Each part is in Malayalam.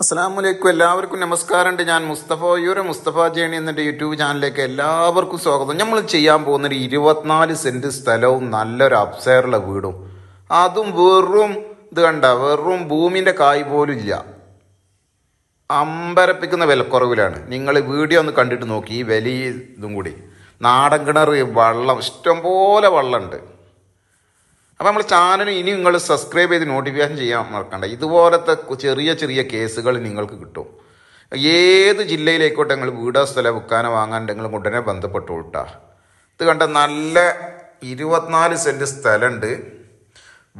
അസ്സലാമലൈക്കും. എല്ലാവർക്കും നമസ്കാരമുണ്ട്. ഞാൻ മുസ്തഫ ജേണി എന്ന യൂട്യൂബ് ചാനലിലേക്ക് എല്ലാവർക്കും സ്വാഗതം. നമ്മൾ ചെയ്യാൻ പോകുന്നൊരു 24 സെൻറ്റ് സ്ഥലവും നല്ലൊരു അപ്സയറുള്ള വീടും, അതും വെറും ഭൂമിൻ്റെ കായ് പോലും ഇല്ല, അമ്പരപ്പിക്കുന്ന വിലക്കുറവിലാണ്. നിങ്ങൾ വീഡിയോ ഒന്ന് കണ്ടിട്ട് നോക്കി. ഈ വലിയ ഇതും കൂടി നാടൻ കിണർ, വെള്ളം ഇഷ്ടംപോലെ വെള്ളമുണ്ട്. അപ്പോൾ നമ്മൾ ചാനൽ ഇനി നിങ്ങൾ സബ്സ്ക്രൈബ് ചെയ്ത് നോട്ടിഫിക്കേഷൻ ചെയ്യാൻ മറക്കണ്ട. ഇതുപോലത്തെ ചെറിയ ചെറിയ കേസുകൾ നിങ്ങൾക്ക് കിട്ടും. ഏത് ജില്ലയിലേക്കോട്ടെ നിങ്ങൾ വീടോ സ്ഥലം വിൽക്കാനോ വാങ്ങാനുണ്ടെങ്കിലും ഉടനെ ബന്ധപ്പെട്ടോട്ടാ. ഇത് കണ്ട നല്ല 24 സെൻറ്റ് സ്ഥലമുണ്ട്.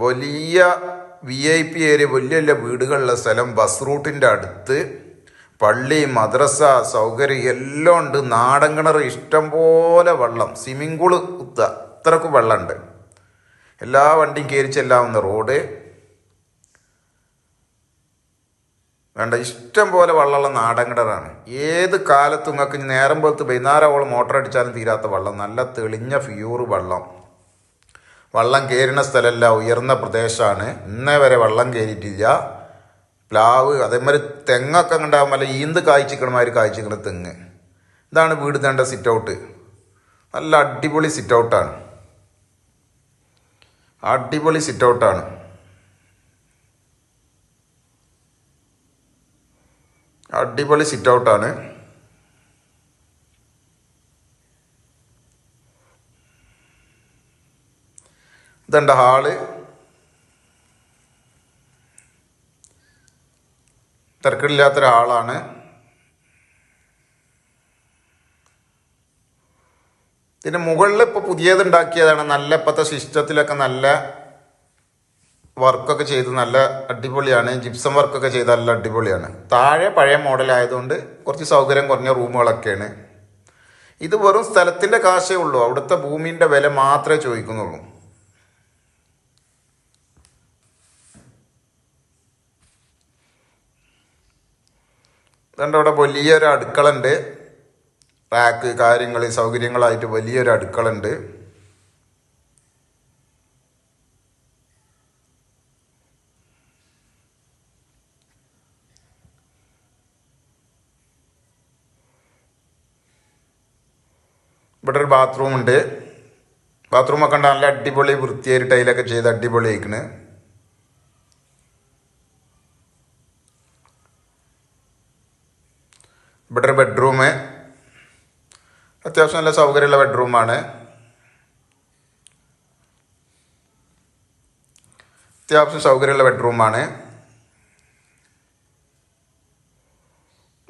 വലിയ VIP ഏരിയ, വലിയ വലിയ വീടുകളുള്ള സ്ഥലം, ബസ് റൂട്ടിൻ്റെ അടുത്ത്, പള്ളി, മദ്രസ സൗകര്യം എല്ലാം ഉണ്ട്. നാടൻ കിണർ, ഇഷ്ടംപോലെ വെള്ളം, സ്വിമ്മിംഗ് പൂള് അത്രക്കും വെള്ളമുണ്ട്. എല്ലാ വണ്ടിയും കയറി ചെല്ലാവുന്ന റോഡ് വേണ്ട, ഇഷ്ടം പോലെ വെള്ളമുള്ള നാടൻ കിണറാണ്. ഏത് കാലത്തും നിങ്ങൾക്ക് നേരം പോലത്ത് വൈകുന്നേരം മോട്ടർ അടിച്ചാലും തീരാത്ത വെള്ളം, നല്ല തെളിഞ്ഞ ഫ്യൂറ് വെള്ളം. വെള്ളം കയറുന്ന സ്ഥലമല്ല, ഉയർന്ന പ്രദേശമാണ്. ഇന്നേ വരെ വെള്ളം കയറിയിട്ടില്ല. പ്ലാവ്, അതേമാതിരി തെങ്ങൊക്കെ ഉണ്ടാകുമ്പോൾ നല്ല ഈന്ത് കായ്ച്ചിക്കണമാതിരി കായ്ച്ചിക്കണ തെങ്ങ്. ഇതാണ് വീട്. തേണ്ട സിറ്റ് ഔട്ട്, നല്ല അടിപൊളി സിറ്റ് ഔട്ടാണ്. അടിപൊളി സിറ്റ് ഔട്ടാണ്. അടിപൊളി സിറ്റ് ഔട്ടാണ്. ഇതെൻ്റെ ഹാള്. തിരക്കില്ലാത്തൊരാളാണ്. ഇതിന് മുകളിൽ ഇപ്പോൾ പുതിയത് ഉണ്ടാക്കിയതാണ്. നല്ല ഇപ്പോഴത്തെ സിസ്റ്റത്തിലൊക്കെ നല്ല വർക്കൊക്കെ ചെയ്ത് നല്ല അടിപൊളിയാണ്. ജിപ്സം വർക്കൊക്കെ ചെയ്ത് നല്ല അടിപൊളിയാണ്. താഴെ പഴയ മോഡലായതുകൊണ്ട് കുറച്ച് സൗകര്യം കുറഞ്ഞ റൂമുകളൊക്കെയാണ്. ഇത് വെറും സ്ഥലത്തിൻ്റെ കാശേ ഉള്ളൂ, അവിടുത്തെ ഭൂമിൻ്റെ വില മാത്രമേ ചോദിക്കുന്നുള്ളൂ. ഇതുകൊണ്ട് അവിടെ വലിയൊരു അടുക്കള ഉണ്ട്. റാക്ക് കാര്യങ്ങൾ സൗകര്യങ്ങളായിട്ട് വലിയൊരു അടുക്കള ഉണ്ട്. ഇവിടെ ഒരു ബാത്റൂം ഉണ്ട്. ബാത്റൂമൊക്കെ ഉണ്ട്, നല്ല അടിപൊളി വൃത്തിയായി ടൈലൊക്കെ ചെയ്ത് അടിപൊളി ആയിക്കണ്. ഇവിടെ ഒരു ബെഡ്റൂം, അത്യാവശ്യം നല്ല സൗകര്യമുള്ള ബെഡ്റൂമാണ്. അത്യാവശ്യം സൗകര്യമുള്ള ബെഡ്റൂമാണ്.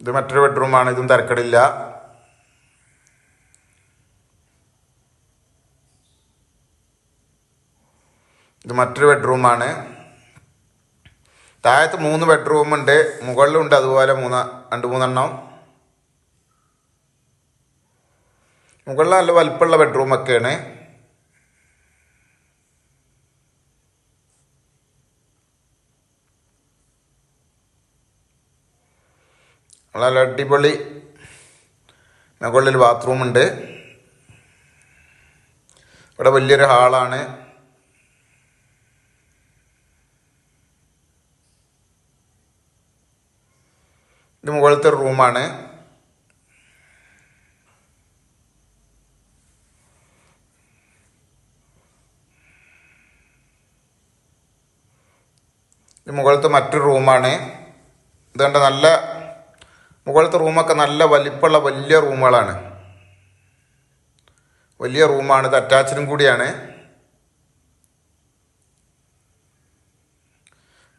ഇത് മറ്റൊരു ബെഡ്റൂമാണ്. ഇതും തിരക്കടില്ല. ഇത് മറ്റൊരു ബെഡ്റൂമാണ്. താഴത്ത് 3 ബെഡ്റൂമുണ്ട്, മുകളിലുണ്ട് അതുപോലെ 2-3 മുകളിൽ നല്ല വലിപ്പമുള്ള ബെഡ്റൂമൊക്കെയാണ്. നല്ല അടിപൊളി മുകളിൽ ബാത്റൂമുണ്ട്. ഇവിടെ വലിയൊരു ഹാളാണ്. ഇത് മുകളിലത്തെ റൂമാണ്. ഇത് മുകളിലത്തെ മറ്റൊരു റൂമാണ്. ഇതുകൊണ്ട് നല്ല മുകളിലത്തെ റൂമൊക്കെ നല്ല വലിപ്പമുള്ള വലിയ റൂമുകളാണ്. വലിയ റൂമാണ്. ഇത് അറ്റാച്ച്ഡും കൂടിയാണ്.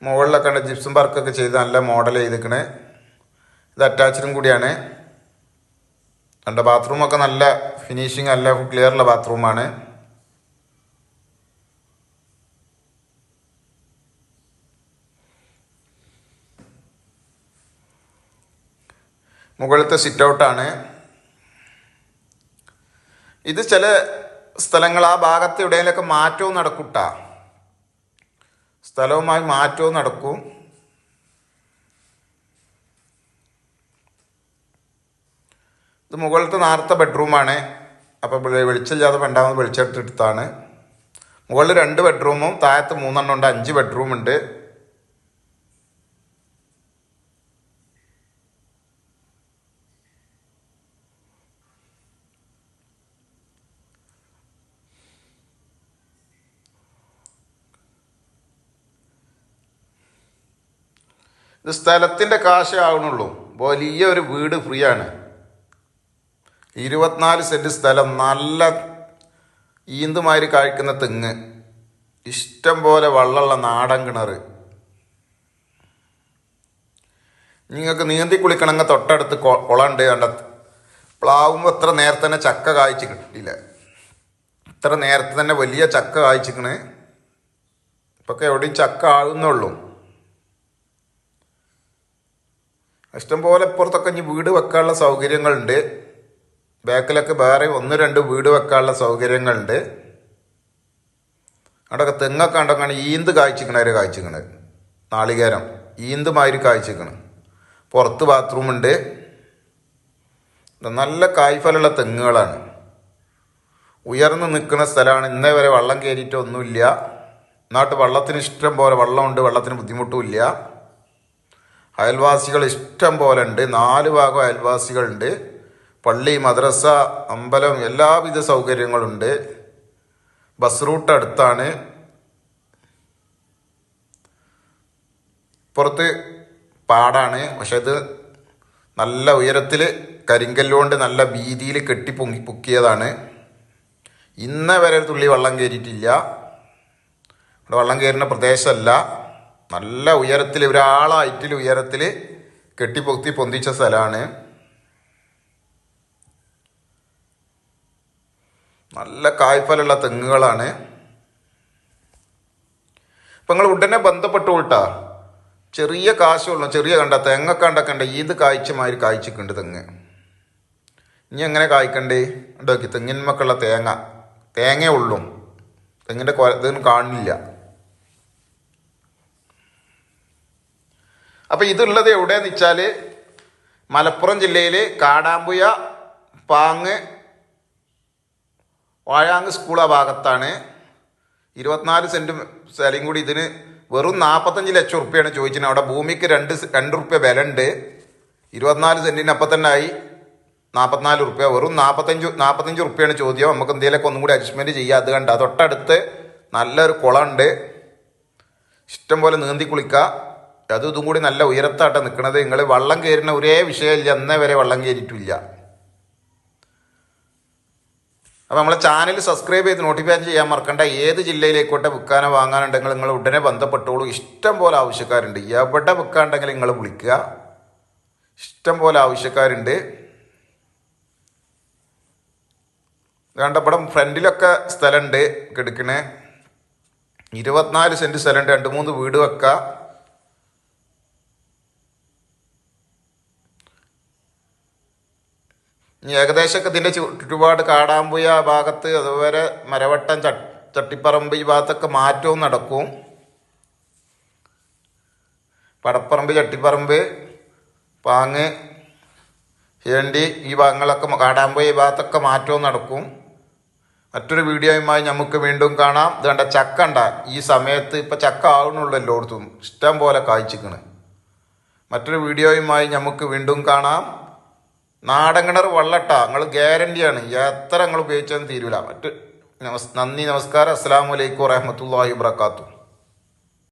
മുകളിലൊക്കെ ഉണ്ട് ജിപ്സം വർക്കൊക്കെ ചെയ്ത് നല്ല മോഡൽ ചെയ്തിരിക്കണേ. ഇത് അറ്റാച്ച്ഡും കൂടിയാണ്. രണ്ട് ബാത്റൂമൊക്കെ നല്ല ഫിനിഷിങ്, നല്ല ക്ലിയറുള്ള ബാത്റൂമാണ്. മുകളിലത്തെ സിറ്റ് ഔട്ടാണ്. ഇത് ചില സ്ഥലങ്ങൾ ആ ഭാഗത്ത് എവിടെയെങ്കിലൊക്കെ മാറ്റവും നടക്കൂട്ടാ. സ്ഥലവുമായി മാറ്റവും നടക്കും. ഇത് മുകളിലത്തെ നേരത്തെ ബെഡ്റൂമാണ്. അപ്പോൾ വെളിച്ചമില്ലാതെ രണ്ടാമത് വെളിച്ചെടുത്താണ്. മുകളിൽ 2 ബെഡ്റൂമും താഴത്ത് 3 ഉണ്ട്. 5 ബെഡ്റൂമുണ്ട്. ഇത് സ്ഥലത്തിൻ്റെ കാശേ ആവണുള്ളൂ. വലിയ ഒരു വീട് ഫ്രീ ആണ്. 24 സെൻറ്റ് സ്ഥലം, നല്ല ഈന്തുമാതിരി കായ്ക്കുന്ന തെങ്ങ്, ഇഷ്ടം പോലെ വെള്ളമുള്ള നാടൻ കിണർ. നിങ്ങൾക്ക് നീന്തി കുളിക്കണമെങ്കിൽ തൊട്ടടുത്ത് കുളമുണ്ട്. കണ്ട പ്ലാവുമ്പോൾ ഇത്ര നേരത്തെ തന്നെ ചക്ക കായ്ച്ച് കിട്ടിയില്ല. ഇത്ര നേരത്തെ തന്നെ വലിയ ചക്ക കായ്ച്ചിക്കണ്. ഇപ്പൊക്കെ എവിടെയും ചക്ക ആകുന്നുള്ളൂ. ഇഷ്ടംപോലെ ഇപ്പുറത്തൊക്കെ ഇനി വീട് വെക്കാനുള്ള സൗകര്യങ്ങളുണ്ട്. ബാക്കിലൊക്കെ വേറെ 1-2 വീട് വെക്കാനുള്ള സൗകര്യങ്ങളുണ്ട്. അവിടെയൊക്കെ തെങ്ങൊക്കെ ഉണ്ടൊക്കെയാണ് ഈന്ത് കായ്ച്ചിക്കണ നാളികേരം ഈന്ത് മാതിരി കായ്ച്ചിക്കണ്. പുറത്ത് ബാത്റൂമുണ്ട്. നല്ല കായ്ഫലുള്ള തെങ്ങുകളാണ്. ഉയർന്നു നിൽക്കുന്ന സ്ഥലമാണ്. ഇന്നേ വരെ വെള്ളം കയറിയിട്ടൊന്നുമില്ല. നാട്ടിൽ വെള്ളത്തിന് ഇഷ്ടം പോലെ വെള്ളമുണ്ട്, വെള്ളത്തിന് ബുദ്ധിമുട്ടുമില്ല. അയൽവാസികൾ ഇഷ്ടം പോലെ ഉണ്ട്. 4 ഭാഗം അയൽവാസികളുണ്ട്. പള്ളി, മദ്രസ, അമ്പലം, എല്ലാവിധ സൗകര്യങ്ങളുണ്ട്. ബസ് റൂട്ട് അടുത്താണ്. പുറത്ത് പാടാണ്. പക്ഷെ ഇത് നല്ല ഉയരത്തിൽ കരിങ്കല്ലുകൊണ്ട് നല്ല വീതിയിൽ കെട്ടി പൊക്കിയതാണ്. ഇന്നേ വരെ ഒരു തുള്ളി വെള്ളം കയറിയിട്ടില്ല. ഇവിടെ വെള്ളം കയറുന്ന പ്രദേശമല്ല. നല്ല ഉയരത്തിൽ, ഒരാളായിട്ടിൽ ഉയരത്തിൽ പൊന്തിച്ച സ്ഥലമാണ്. നല്ല കായ്ഫലുള്ള തെങ്ങുകളാണ്. ഇപ്പം നിങ്ങൾ ഉടനെ ബന്ധപ്പെട്ടുകൊള്ളട്ടാ. ചെറിയ കാശുള്ളൂ. ചെറിയ തെങ്ങൊക്കെ ഇത് കായ്ച്ചമാതിരി കായ്ച്ചിട്ടുണ്ട് തെങ്ങ്. ഇനി എങ്ങനെ കായ്ക്കണ്ടേ? ഉണ്ടാക്കി തെങ്ങിന്മക്കുള്ള തേങ്ങ ഉള്ളൂ. തെങ്ങിൻ്റെ ഇതൊന്നും കാണില്ല. അപ്പം ഇതുള്ളത് എവിടെയെന്ന് വെച്ചാൽ മലപ്പുറം ജില്ലയിൽ കാടാമ്പുഴ പാങ്ങ് വാഴാങ്ങ് സ്കൂൾ ആ ഭാഗത്താണ്. 24 സെൻറ്റ് സ്ഥലം കൂടി. ഇതിന് വെറും 45 ലക്ഷം റുപ്യാണ് ചോദിച്ചത്. അവിടെ ഭൂമിക്ക് 2 റുപ്യ വില ഉണ്ട്. 24 സെൻറ്റിന് അപ്പം തന്നെ ആയി 44 റുപ്യ. വെറും 45 റുപ്യാണ് ചോദ്യം. നമുക്ക് എന്തെങ്കിലുമൊക്കെ ഒന്നും കൂടി അഡ്ജസ്റ്റ്മെൻറ്റ് ചെയ്യാം. അത് കണ്ട തൊട്ടടുത്ത് നല്ലൊരു കുളമുണ്ട്. ഇഷ്ടം പോലെ നീന്തി കുളിക്കുക. അതും ഇതും കൂടി നല്ല ഉയരത്തായിട്ട് നിൽക്കുന്നത്. നിങ്ങൾ വെള്ളം കയറുന്ന ഒരേ വിഷയമില്ല. എന്നേ വരെ വെള്ളം കയറിയിട്ടില്ല. അപ്പോൾ നമ്മളെ ചാനൽ സബ്സ്ക്രൈബ് ചെയ്ത് നോട്ടിഫൈ ചെയ്യാൻ മറക്കണ്ട. ഏത് ജില്ലയിലേക്കോട്ടെ വിൽക്കാനോ വാങ്ങാനുണ്ടെങ്കിൽ നിങ്ങൾ ഉടനെ ബന്ധപ്പെട്ടോളൂ. ഇഷ്ടം പോലെ ആവശ്യക്കാരുണ്ട്. എവിടെ വിൽക്കാനുണ്ടെങ്കിൽ നിങ്ങൾ വിളിക്കുക. ഇഷ്ടം പോലെ ആവശ്യക്കാരുണ്ട്. വേണ്ട ഇവിടെ ഫ്രണ്ടിലൊക്കെ സ്ഥലമുണ്ട് കിടക്കണേ. 24 സെൻറ്റ് സ്ഥലമുണ്ട്. 2-3 വീട് വെക്കാം. ഏകദേശമൊക്കെ ഇതിൻ്റെ ചുറ്റുപാട് കാടാമ്പുഴ ഭാഗത്ത്, അതുപോലെ മരവട്ടം, ചട്ടിപ്പറമ്പ് ഈ ഭാഗത്തൊക്കെ മാറ്റവും നടക്കും. പടപ്പറമ്പ്, ചട്ടിപ്പറമ്പ്, പാങ്ങ്, ചേണ്ടി ഈ ഭാഗങ്ങളൊക്കെ, കാടാമ്പുഴ ഈ ഭാഗത്തൊക്കെ മാറ്റവും നടക്കും. മറ്റൊരു വീഡിയോയുമായി നമുക്ക് വീണ്ടും കാണാം. ഇത് കണ്ട ചക്ക ഉണ്ട. ഈ സമയത്ത് ഇപ്പം ചക്ക ആവണുള്ളൂ. എല്ലായിടത്തും ഇഷ്ടം പോലെ കായ്ച്ചിക്കണ്. മറ്റൊരു വീഡിയോയുമായി നമുക്ക് വീണ്ടും കാണാം. നാടൻ കിണർ വെള്ളട്ടാ. നിങ്ങൾ ഗ്യാരണ്ടിയാണ്. എത്ര നിങ്ങൾ ഉപയോഗിച്ചാലും തീരൂല. നന്ദി, നമസ്കാരം. അസ്സലാമു അലൈക്കും വറഹ്മത്തുള്ളാഹി വബറകാതുഹു.